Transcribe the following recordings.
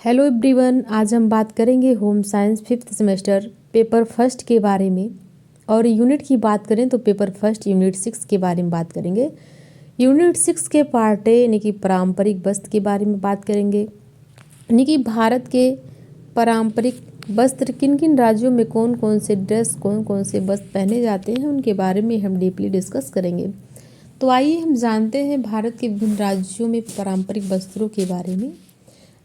Hello everyone, आज हम बात करेंगे home science fifth semester paper first के बारे में। और यूनिट की बात करें तो पेपर फर्स्ट यूनिट 6 के बारे में बात करेंगे। यूनिट 6 के पार्ट ए यानी कि पारंपरिक वस्त्र के बारे में बात करेंगे, यानी कि भारत के पारंपरिक वस्त्र किन किन राज्यों में कौन कौन से ड्रेस कौन कौन से वस्त्र पहने जाते हैं उनके बारे में हम डीपली डिस्कस करेंगे। तो आइए हम जानते हैं भारत के विभिन्न राज्यों में पारंपरिक वस्त्रों के बारे में।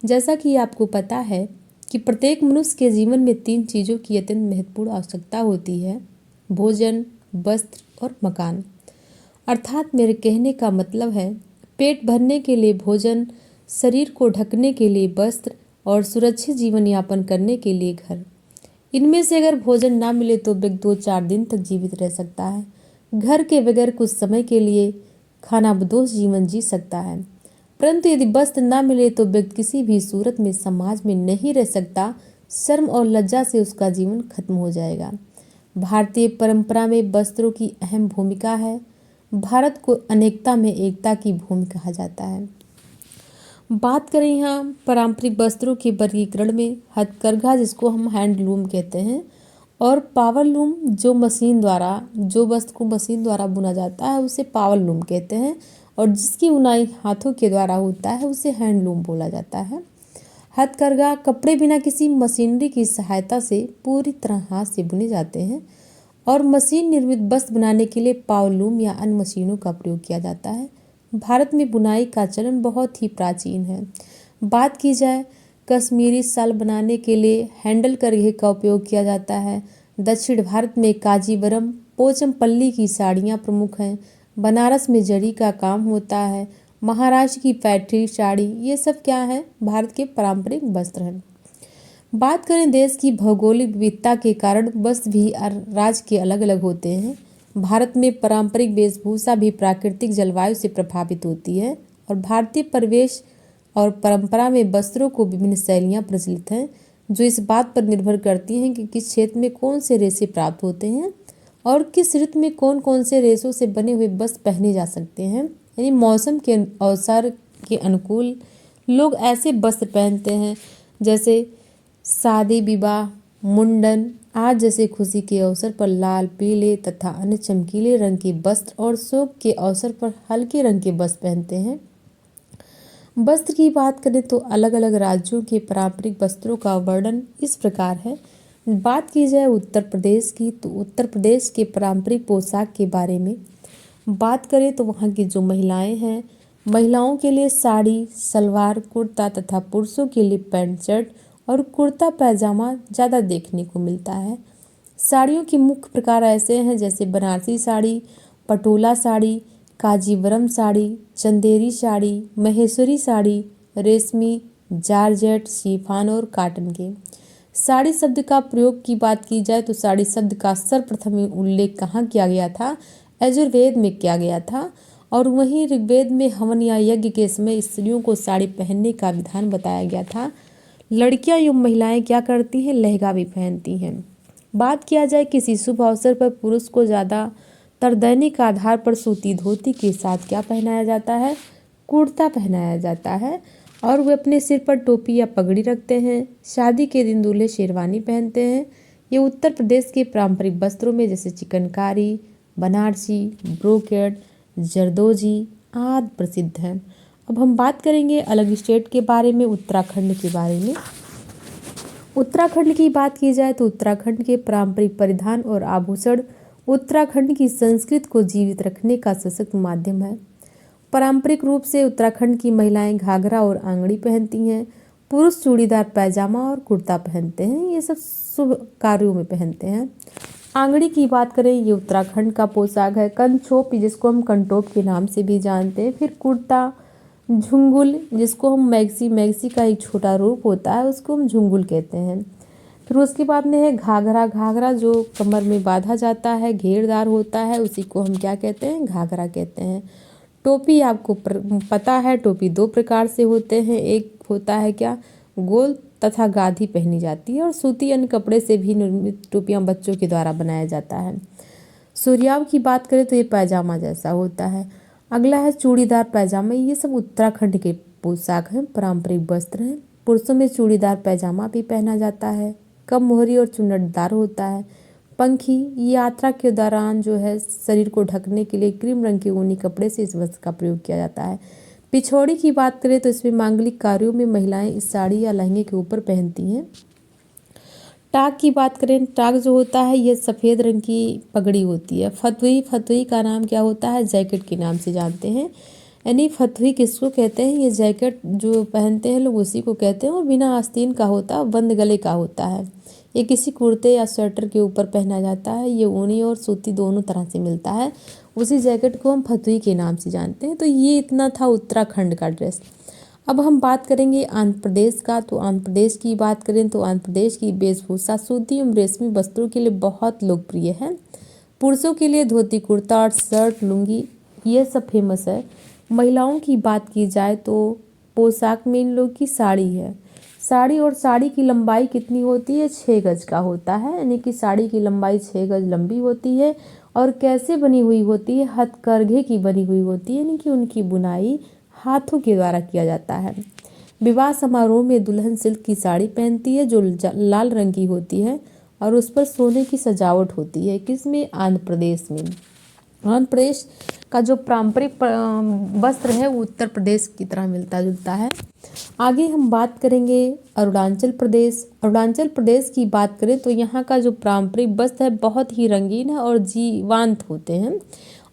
जैसा कि आपको पता है कि प्रत्येक मनुष्य के जीवन में 3 चीज़ों की अत्यंत महत्वपूर्ण आवश्यकता होती है: भोजन, वस्त्र और मकान। अर्थात मेरे कहने का मतलब है पेट भरने के लिए भोजन, शरीर को ढकने के लिए वस्त्र और सुरक्षित जीवन यापन करने के लिए घर। इनमें से अगर भोजन ना मिले तो व्यक्ति 2-4 दिन तक जीवित रह सकता है। घर के बगैर कुछ समय के लिए खानाबदोश जीवन जी सकता है, परंतु यदि वस्त्र ना मिले तो व्यक्ति किसी भी सूरत में समाज में नहीं रह सकता। शर्म और लज्जा से उसका जीवन खत्म हो जाएगा। भारतीय परंपरा में वस्त्रों की अहम भूमिका है। भारत को अनेकता में एकता की भूमि कहा जाता है। बात करें यहाँ पारंपरिक वस्त्रों के वर्गीकरण में हथकरघा, जिसको हम हैंडलूम कहते हैं, और पावरलूम जो वस्त्र को मशीन द्वारा बुना जाता है उसे पावरलूम कहते हैं, और जिसकी बुनाई हाथों के द्वारा होता है उसे हैंडलूम बोला जाता है। हथकरघा कपड़े बिना किसी मशीनरी की सहायता से पूरी तरह हाथ से बुने जाते हैं, और मशीन निर्मित वस्त्र बनाने के लिए पावरलूम या अन्य मशीनों का प्रयोग किया जाता है। भारत में बुनाई का चलन बहुत ही प्राचीन है। बात की जाए कश्मीरी शाल बनाने के लिए हैंडल करघे का उपयोग किया जाता है। दक्षिण भारत में कांजीवरम, पोचमपल्ली की साड़ियाँ प्रमुख हैं। बनारस में जरी का काम होता है। महाराष्ट्र की पैठणी साड़ी, ये सब क्या है? भारत के पारंपरिक वस्त्र हैं। बात करें देश की भौगोलिक विविधता के कारण वस्त्र भी राज्य के अलग अलग होते हैं। भारत में पारंपरिक वेशभूषा भी प्राकृतिक जलवायु से प्रभावित होती है, और भारतीय परिवेश और परंपरा में वस्त्रों को विभिन्न शैलियाँ प्रचलित हैं, जो इस बात पर निर्भर करती हैं कि किस क्षेत्र में कौन से रेशे प्राप्त होते हैं और किस ऋतु में कौन कौन से रेशों से बने हुए वस्त्र पहने जा सकते हैं। यानी मौसम के अवसर के अनुकूल लोग ऐसे वस्त्र पहनते हैं, जैसे शादी विवाह, मुंडन आज जैसे खुशी के अवसर पर लाल, पीले तथा अन्य चमकीले रंग के वस्त्र, और शोक के अवसर पर हल्के रंग के वस्त्र पहनते हैं। वस्त्र की बात करें तो अलग अलग राज्यों के पारंपरिक वस्त्रों का वर्णन इस प्रकार है। बात की जाए उत्तर प्रदेश की, तो उत्तर प्रदेश के पारंपरिक पोशाक के बारे में बात करें तो वहाँ की जो महिलाएं हैं, महिलाओं के लिए साड़ी, सलवार, कुर्ता तथा पुरुषों के लिए पैंट शर्ट और कुर्ता पैजामा ज़्यादा देखने को मिलता है। साड़ियों के मुख्य प्रकार ऐसे हैं जैसे बनारसी साड़ी, पटोला साड़ी, कांजीवरम साड़ी, चंदेरी साड़ी, महेश्वरी साड़ी, रेशमी, जारजेट, शिफॉन और कॉटन के। साड़ी शब्द का प्रयोग की बात की जाए तो साड़ी शब्द का सर्वप्रथम उल्लेख कहाँ किया गया था? यजुर्वेद में किया गया था, और वहीं ऋग्वेद में हवन या यज्ञ के समय स्त्रियों को साड़ी पहनने का विधान बताया गया था। लड़कियां एवं महिलाएं क्या करती हैं? लहंगा भी पहनती हैं। बात किया जाए किसी शुभ अवसर पर पुरुष को ज़्यादातर दैनिक आधार पर सूती धोती के साथ क्या पहनाया जाता है? कुर्ता पहनाया जाता है, और वे अपने सिर पर टोपी या पगड़ी रखते हैं। शादी के दिन दूल्हे शेरवानी पहनते हैं। ये उत्तर प्रदेश के पारंपरिक वस्त्रों में जैसे चिकनकारी, बनारसी, ब्रोकेड, जरदोजी आदि प्रसिद्ध हैं। अब हम बात करेंगे अलग स्टेट के बारे में, उत्तराखंड के बारे में। उत्तराखंड की बात की जाए तो उत्तराखंड के पारंपरिक परिधान और आभूषण उत्तराखंड की संस्कृति को जीवित रखने का सशक्त माध्यम है। पारंपरिक रूप से उत्तराखंड की महिलाएं घाघरा और आंगड़ी पहनती हैं। पुरुष चूड़ीदार पैजामा और कुर्ता पहनते हैं, ये सब शुभ कार्यों में पहनते हैं। आंगड़ी की बात करें, ये उत्तराखंड का पोशाक है। कंछोप, जिसको हम कंटोप के नाम से भी जानते हैं। फिर कुर्ता, झुंगुल, जिसको हम मैक्सी का एक छोटा रूप होता है, उसको हम झुंगुल कहते हैं। फिर उसके बाद में है घाघरा। घाघरा जो कमर में बांधा जाता है, घेरदार होता है, उसी को हम क्या कहते हैं? घाघरा कहते हैं। टोपी आपको पता है, टोपी 2 प्रकार से होते हैं। एक होता है क्या? गोल तथा गाधी पहनी जाती है, और सूती अन्य कपड़े से भी निर्मित टोपियाँ बच्चों के द्वारा बनाया जाता है। सूर्याव की बात करें तो ये पैजामा जैसा होता है। अगला है चूड़ीदार पैजामा। ये सब उत्तराखंड के पोशाक हैं, पारंपरिक वस्त्र हैं। पुरुषों में चूड़ीदार पैजामा भी पहना जाता है, कम मोहरी और चुन्नटदार होता है। पंखी, यात्रा के दौरान जो है शरीर को ढकने के लिए क्रीम रंग के ऊनी कपड़े से इस वस्त्र का प्रयोग किया जाता है। पिछौड़ी की बात करें तो इसमें मांगलिक कार्यों में महिलाएं इस साड़ी या लहंगे के ऊपर पहनती हैं। टाक की बात करें, टाक जो होता है ये सफ़ेद रंग की पगड़ी होती है। फतुई, फतुई का नाम क्या होता है, जैकेट के नाम से जानते हैं। यानी फतुई किसको कहते हैं, ये जैकेट जो पहनते हैं लोग उसी को कहते हैं, और बिना आस्तीन का होता है, बंद गले का होता है। ये किसी कुर्ते या स्वेटर के ऊपर पहना जाता है। ये ऊनी और सूती दोनों तरह से मिलता है। उसी जैकेट को हम फतुई के नाम से जानते हैं। तो ये इतना था उत्तराखंड का ड्रेस। अब हम बात करेंगे आंध्र प्रदेश का। तो आंध्र प्रदेश की बात करें तो आंध्र प्रदेश की वेशभूषा सूती एवं रेशमी वस्त्रों के लिए बहुत लोकप्रिय है। पुरुषों के लिए धोती कुर्ता और शर्ट लुंगी ये सब फेमस है। महिलाओं की बात की जाए तो पोशाक में इन लोग की साड़ी है। साड़ी, और साड़ी की लंबाई कितनी होती है, 6 गज का होता है। यानी कि साड़ी की लंबाई 6 गज लंबी होती है। और कैसे बनी हुई होती है, हथकरघे की बनी हुई होती है। यानी कि उनकी बुनाई हाथों के द्वारा किया जाता है। विवाह समारोह में दुल्हन सिल्क की साड़ी पहनती है जो लाल रंग की होती है और उस पर सोने की सजावट होती है। किसमें, आंध्र प्रदेश में। आंध्र प्रदेश का जो पारंपरिक वस्त्र है वो उत्तर प्रदेश की तरह मिलता जुलता है। आगे हम बात करेंगे अरुणाचल प्रदेश। अरुणाचल प्रदेश की बात करें तो यहाँ का जो पारंपरिक वस्त्र है बहुत ही रंगीन है और जीवंत होते हैं।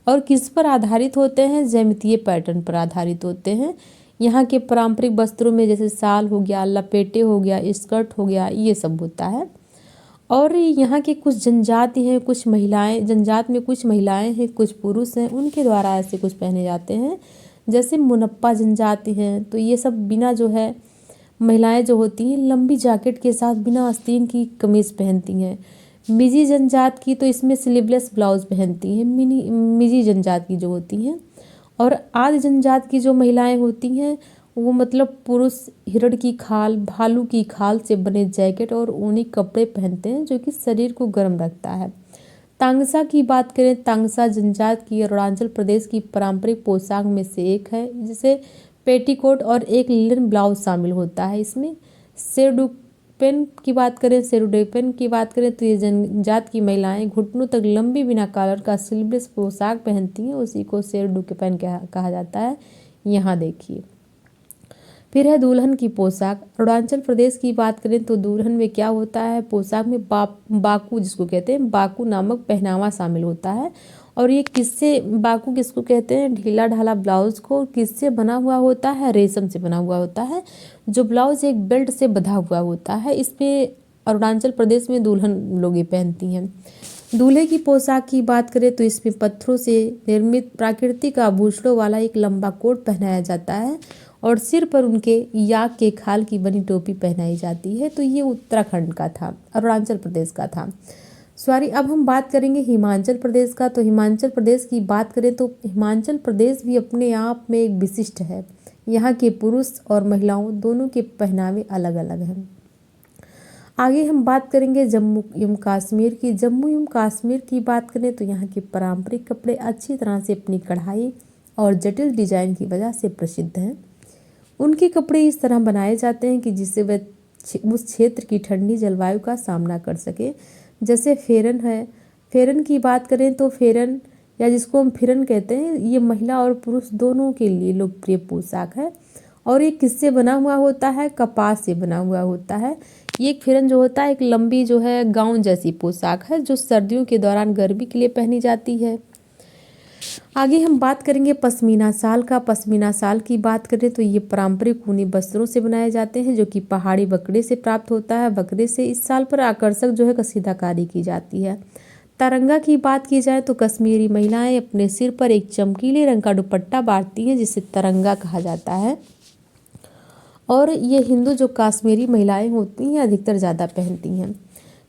और किस पर आधारित होते हैं, ज्यामितीय पैटर्न पर आधारित होते हैं। यहाँ के पारंपरिक वस्त्रों में जैसे शाल हो गया, लपेटे हो गया, स्कर्ट हो गया, ये सब होता है। और यहाँ के कुछ जनजाति हैं, कुछ महिलाएं, जनजात में कुछ महिलाएं हैं, कुछ पुरुष हैं, उनके द्वारा ऐसे कुछ पहने जाते हैं। जैसे मुनप्पा जनजाति हैं तो ये सब बिना जो है महिलाएं जो होती हैं लंबी जैकेट के साथ बिना आस्तीन की कमीज पहनती हैं। मिजी जनजात की तो इसमें स्लीवलेस ब्लाउज पहनती हैं, मिजी जनजात की जो होती हैं। और आदि जनजात की जो महिलाएं होती हैं वो मतलब पुरुष हिरण की खाल, भालू की खाल से बने जैकेट और ऊनी कपड़े पहनते हैं जो कि शरीर को गर्म रखता है। तांगसा की बात करें, तांगसा जनजात की अरुणाचल प्रदेश की पारंपरिक पोशाक में से एक है जिसे पेटीकोट और एक लिनन ब्लाउज शामिल होता है। इसमें सेरुडुपेन की बात करें, सेरुडुपेन की बात करें तो ये जनजात की महिलाएं घुटनों तक लंबी बिना कॉलर का स्लीवलेस पोशाक पहनती हैं, उसी को सेरुडुपेन कहा जाता है। यहाँ देखिए, फिर है दुल्हन की पोशाक। अरुणाचल प्रदेश की बात करें तो दुल्हन में क्या होता है, पोशाक में बाकू जिसको कहते हैं, बाकू नामक पहनावा शामिल होता है। और ये किससे, बाकू किसको कहते हैं, ढीला ढाला ब्लाउज को किससे बना हुआ होता है, रेशम से बना हुआ होता है। जो ब्लाउज एक बेल्ट से बंधा हुआ होता है। इसमें अरुणाचल प्रदेश में दुल्हन लोग ये पहनती हैं। दूल्हे की पोशाक की बात करें तो इसमें पत्थरों से निर्मित प्राकृतिक आभूषणों वाला एक लंबा कोट पहनाया जाता है और सिर पर उनके याक के खाल की बनी टोपी पहनाई जाती है। तो ये उत्तराखंड का था, अरुणाचल प्रदेश का था। अब हम बात करेंगे हिमाचल प्रदेश का। तो हिमाचल प्रदेश की बात करें तो हिमाचल प्रदेश भी अपने आप में एक विशिष्ट है। यहाँ के पुरुष और महिलाओं दोनों के पहनावे अलग अलग हैं। आगे हम बात करेंगे जम्मू एवं कश्मीर की। जम्मू एवं कश्मीर की बात करें तो यहाँ के पारंपरिक कपड़े अच्छी तरह से अपनी कढ़ाई और जटिल डिजाइन की वजह से प्रसिद्ध हैं। उनके कपड़े इस तरह बनाए जाते हैं कि जिससे वह उस क्षेत्र की ठंडी जलवायु का सामना कर सके। जैसे फेरन है, फेरन की बात करें तो फेरन या जिसको हम फिरन कहते हैं, ये महिला और पुरुष दोनों के लिए लोकप्रिय पोशाक है। और ये किससे बना हुआ होता है, कपास से बना हुआ होता है। ये एक फिरन जो होता है एक लंबी जो है गाउन जैसी पोशाक है जो सर्दियों के दौरान गर्मी के लिए पहनी जाती है। आगे हम बात करेंगे पश्मीना शाल का। पश्मीना शाल की बात करें तो ये पारंपरिक ऊनी वस्त्रों से बनाए जाते हैं जो कि पहाड़ी बकरे से प्राप्त होता है। बकरे से इस शाल पर आकर्षक जो है कसीदाकारी की जाती है। तरंगा की बात की जाए तो कश्मीरी महिलाएं अपने सिर पर एक चमकीले रंग का दुपट्टा बांधती हैं जिसे तरंगा कहा जाता है। और ये हिंदू जो कश्मीरी महिलाएं होती हैं अधिकतर ज़्यादा पहनती हैं।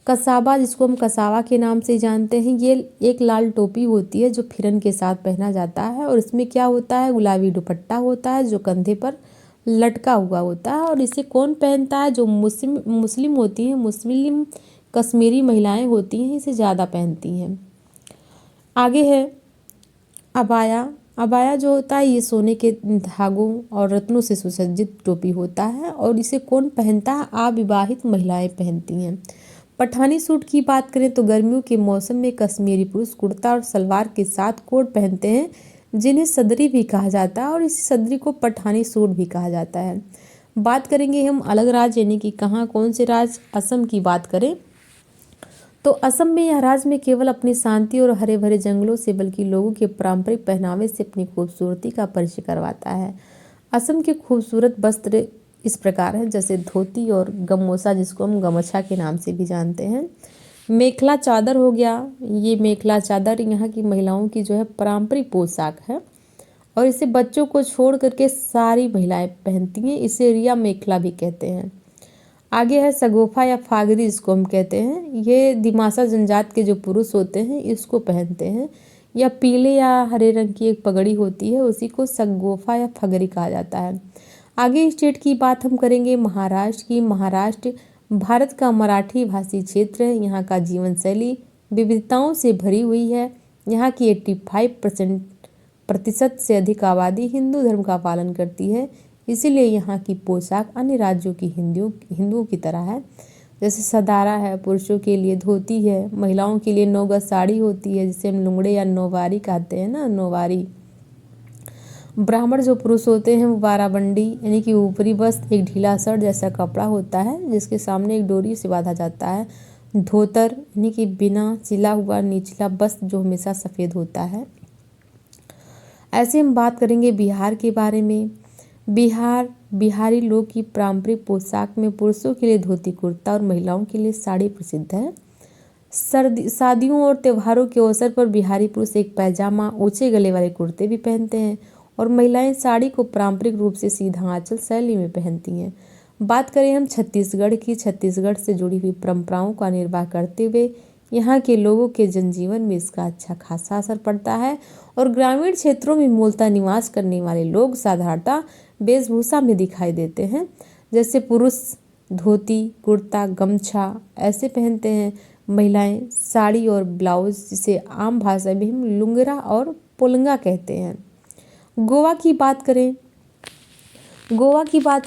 कसावा, जिसको हम कसावा के नाम से जानते हैं, ये एक लाल टोपी होती है जो फिरन के साथ पहना जाता है। और इसमें क्या होता है, गुलाबी दुपट्टा होता है जो कंधे पर लटका हुआ होता है। और इसे कौन पहनता है, जो मुस्लिम होती हैं, मुस्लिम कश्मीरी महिलाएं होती हैं, इसे ज़्यादा पहनती हैं। आगे है अबाया। अबाया जो होता है ये सोने के धागों और रत्नों से सुसज्जित टोपी होता है और इसे कौन पहनता है? अविवाहित महिलाएं पहनती हैं। पठानी सूट की बात करें तो गर्मियों के मौसम में कश्मीरी पुरुष कुर्ता और सलवार के साथ कोट पहनते हैं, जिन्हें सदरी भी कहा जाता है और इस सदरी को पठानी सूट भी कहा जाता है। बात करेंगे हम अलग राज्य यानी कि कहाँ कौन से राज्य, असम की बात करें तो असम में यह राज्य में केवल अपनी शांति और हरे भरे जंगलों से बल्कि लोगों के पारंपरिक पहनावे से अपनी खूबसूरती का परिचय करवाता है। असम के खूबसूरत वस्त्र इस प्रकार है, जैसे धोती और गमोसा जिसको हम गमछा के नाम से भी जानते हैं। मेखला चादर हो गया, ये मेखला चादर यहाँ की महिलाओं की जो है पारंपरिक पोशाक है और इसे बच्चों को छोड़ करके सारी महिलाएं पहनती हैं। इसे रिया मेखला भी कहते हैं। आगे है सगोफा या फागरी जिसको हम कहते हैं। ये दिमासा जनजात के जो पुरुष होते हैं इसको पहनते हैं। या पीले या हरे रंग की एक पगड़ी होती है, उसी को सगोफा या फगरी कहा जाता है। आगे स्टेट की बात हम करेंगे महाराष्ट्र की। महाराष्ट्र भारत का मराठी भाषी क्षेत्र है। यहाँ का जीवन शैली विविधताओं से भरी हुई है। यहाँ की 85% से अधिक आबादी हिंदू धर्म का पालन करती है, इसीलिए यहाँ की पोशाक अन्य राज्यों की हिंदुओं की तरह है। जैसे सदारा है, पुरुषों के लिए धोती है, महिलाओं के लिए 9 गज साड़ी होती है जिसे हम लुंगड़े या नौवारी कहते हैं ना, नौवारी। ब्राह्मण जो पुरुष होते हैं वो बाराबंडी यानी कि ऊपरी वस्त्र एक ढीला शर्ट जैसा कपड़ा होता है जिसके सामने एक डोरी से बांधा जाता है। धोतर यानी कि बिना सिला हुआ निचला वस्त्र जो हमेशा सफ़ेद होता है। ऐसे हम बात करेंगे बिहार के बारे में। बिहारी लोग की पारंपरिक पोशाक में पुरुषों के लिए धोती कुर्ता और महिलाओं के लिए साड़ी प्रसिद्ध है। शादियों और त्योहारों के अवसर पर बिहारी पुरुष एक पैजामा, ऊंचे गले वाले कुर्ते भी पहनते हैं और महिलाएं साड़ी को पारंपरिक रूप से सीधा आंचल शैली में पहनती हैं। बात करें हम छत्तीसगढ़ की। छत्तीसगढ़ से जुड़ी हुई परंपराओं का निर्वाह करते हुए यहाँ के लोगों के जनजीवन में इसका अच्छा खासा असर पड़ता है और ग्रामीण क्षेत्रों में मूलतः निवास करने वाले लोग साधारणतः वेशभूषा में दिखाई देते हैं। जैसे पुरुष धोती कुर्ता गमछा ऐसे पहनते हैं, महिलाएं साड़ी और ब्लाउज जिसे आम भाषा में हम लुंगरा और पोलंगा कहते हैं। गोवा की बात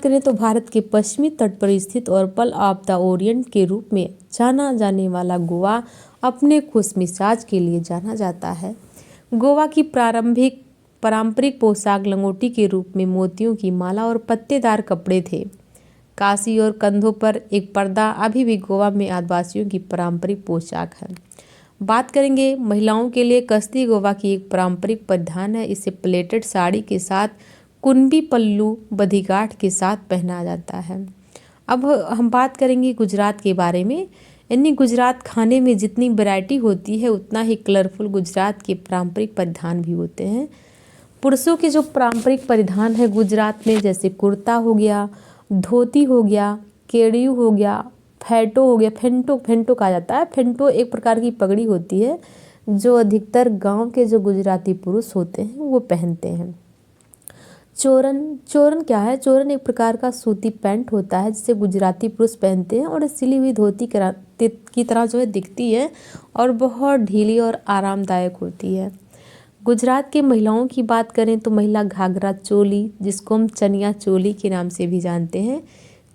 करें तो भारत के पश्चिमी तट पर स्थित और पल ऑफ द ओरिएंट के रूप में जाना जाने वाला गोवा अपने खुशमिजाज के लिए जाना जाता है। गोवा की पारंपरिक पोशाक लंगोटी के रूप में मोतियों की माला और पत्तेदार कपड़े थे। काशी और कंधों पर एक पर्दा अभी भी गोवा में आदिवासियों की पारंपरिक पोशाक है। बात करेंगे महिलाओं के लिए। कश्ती गोवा की एक पारंपरिक परिधान है। इसे प्लेटेड साड़ी के साथ कुंबी पल्लू बधिघाट के साथ पहना जाता है। अब हम बात करेंगे गुजरात के बारे में। यानी गुजरात खाने में जितनी वैरायटी होती है उतना ही कलरफुल गुजरात के पारंपरिक परिधान भी होते हैं। पुरुषों के जो पारंपरिक परिधान है गुजरात में, जैसे कुर्ता हो गया, धोती हो गया, केड़ियू हो गया, फेंटो हो गया। फेंटो कहा जाता है। फेंटो एक प्रकार की पगड़ी होती है जो अधिकतर गांव के जो गुजराती पुरुष होते हैं वो पहनते हैं। चोरन क्या है? चोरन एक प्रकार का सूती पैंट होता है जिसे गुजराती पुरुष पहनते हैं और सिली हुई धोती की तरह जो है दिखती है और बहुत ढीली और आरामदायक होती है। गुजरात के महिलाओं की बात करें तो महिला घाघरा चोली जिसको हम चनिया चोली के नाम से भी जानते हैं,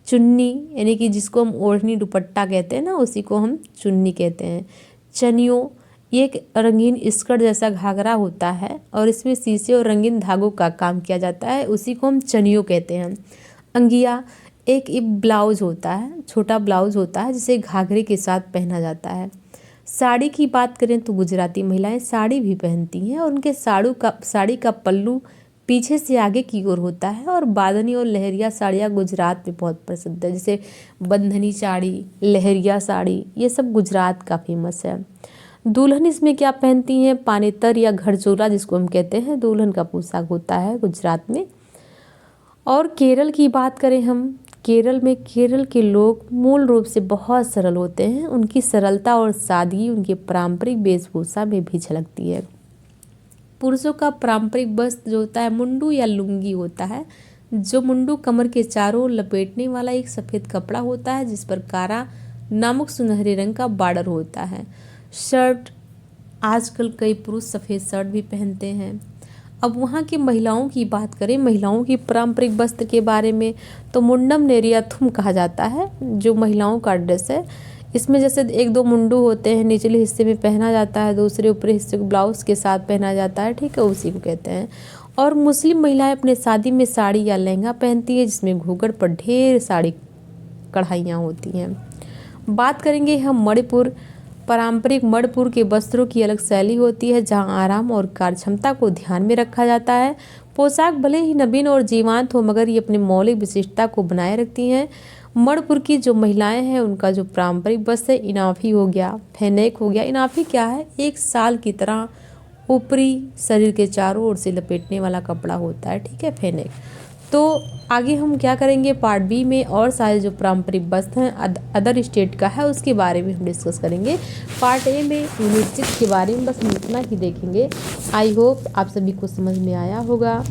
चुन्नी यानी कि जिसको हम ओढ़नी दुपट्टा कहते हैं ना, उसी को हम चुन्नी कहते हैं। चनियों ये एक रंगीन स्कर्ट जैसा घाघरा होता है और इसमें शीशे और रंगीन धागों का काम किया जाता है, उसी को हम चनियों कहते हैं। अंगिया एक ब्लाउज होता है, छोटा ब्लाउज होता है जिसे घाघरे के साथ पहना जाता है। साड़ी की बात करें तो गुजराती महिलाएं साड़ी भी पहनती हैं और उनके साड़ी का पल्लू पीछे से आगे की ओर होता है और बांधनी और लहरिया साड़ियाँ गुजरात में बहुत प्रसिद्ध है। जैसे बंधनी साड़ी, लहरिया साड़ी, ये सब गुजरात का फेमस है। दुल्हन इसमें क्या पहनती हैं? पानेतर या घरचोला जिसको हम कहते हैं, दुल्हन का पोशाक होता है गुजरात में। और केरल की बात करें हम, केरल के लोग मूल रूप से बहुत सरल होते हैं। उनकी सरलता और सादगी उनके पारंपरिक वेशभूषा में भी झलकती है। पुरुषों का पारंपरिक वस्त्र जो होता है मुंडू या लुंगी होता है। जो मुंडू कमर के चारों ओर लपेटने वाला एक सफ़ेद कपड़ा होता है जिस पर कारा नामक सुनहरे रंग का बॉर्डर होता है। शर्ट, आजकल कई पुरुष सफ़ेद शर्ट भी पहनते हैं। अब वहाँ की महिलाओं की बात करें, महिलाओं की पारंपरिक वस्त्र के बारे में, तो मुंडम नेरियाथुम कहा जाता है जो महिलाओं का ड्रेस है। इसमें जैसे एक दो मुंडू होते हैं, निचले हिस्से में पहना जाता है, दूसरे ऊपरी हिस्से को ब्लाउज के साथ पहना जाता है, ठीक है, उसी को कहते हैं। और मुस्लिम महिलाएं अपने शादी में साड़ी या लहंगा पहनती है, जिसमें घूंघट पर ढेर सारी कढ़ाइयाँ होती हैं। बात करेंगे हम मणिपुर। पारंपरिक मणिपुर के वस्त्रों की अलग शैली होती है, जहां आराम और कार्यक्षमता को ध्यान में रखा जाता है। पोशाक भले ही नवीन और जीवंत हो, मगर ये अपनी मौलिक विशिष्टता को बनाए रखती हैं। मणिपुर की जो महिलाएं हैं, उनका जो पारंपरिक वस्त्र है, इनाफी हो गया, फेनेक हो गया। इनाफी क्या है? एक साल की तरह ऊपरी शरीर के चारों ओर से लपेटने वाला कपड़ा होता है, ठीक है, फेनेक। तो आगे हम क्या करेंगे, पार्ट बी में और सारे जो पारंपरिक वस्त्र हैं अदर स्टेट का है, उसके बारे में हम डिस्कस करेंगे। पार्ट ए में यूनिट 6 के बारे में बस हम इतना ही देखेंगे। आई होप आप सभी को समझ में आया होगा।